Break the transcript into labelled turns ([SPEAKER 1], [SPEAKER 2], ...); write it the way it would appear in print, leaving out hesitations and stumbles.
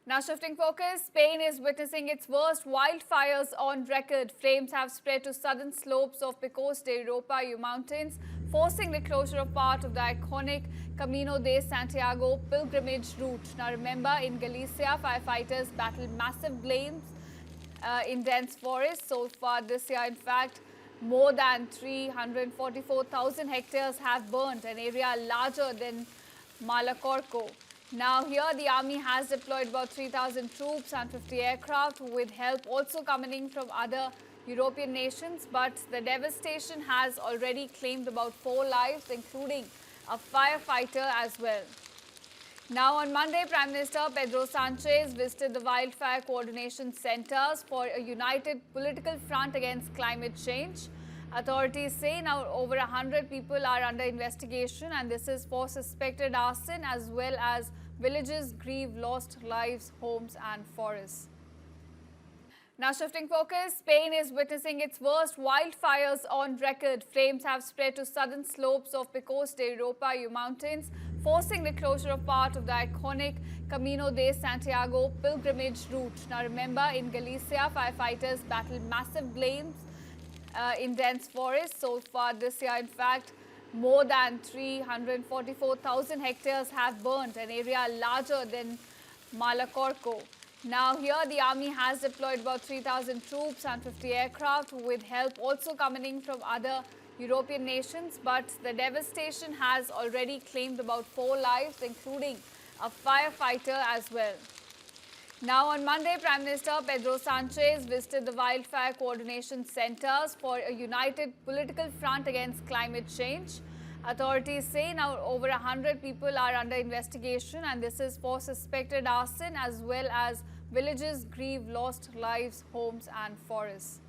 [SPEAKER 1] Now shifting focus, Spain is witnessing its worst wildfires on record. Flames have spread to southern slopes of Picos de Europa mountains, forcing the closure of part of the iconic Camino de Santiago pilgrimage route. Now remember, in Galicia, firefighters battled massive flames in dense forests. So far this year, in fact, more than 344,000 hectares have burnt, an area larger than Malacorco. Now here the army has deployed about 3,000 troops and 50 aircraft, with help also coming from other European nations, but the devastation has already claimed about 4 lives, including a firefighter as well. Now on Monday, Prime Minister Pedro Sanchez visited the wildfire coordination centers for a united political front against climate change. Authorities say now over 100 people are under investigation, and this is for suspected arson, as well as villages grieve lost lives, homes and forests. Now shifting focus, Spain is witnessing its worst wildfires on record. Flames have spread to southern slopes of Picos de Europa mountains, forcing the closure of part of the iconic Camino de Santiago pilgrimage route. Now remember, in Galicia, firefighters battled massive flames in dense forests. So far this year, in fact, more than 344,000 hectares have burnt, an area larger than Malacorco. Now here the army has deployed about 3,000 troops and 50 aircraft, with help also coming from other European nations, but the devastation has already claimed about 4 lives, including a firefighter as well. Now on Monday, Prime Minister Pedro Sanchez visited the wildfire coordination centers for a united political front against climate change. Authorities say now over 100 people are under investigation, and this is for suspected arson, as well as villages grieve lost lives, homes and forests.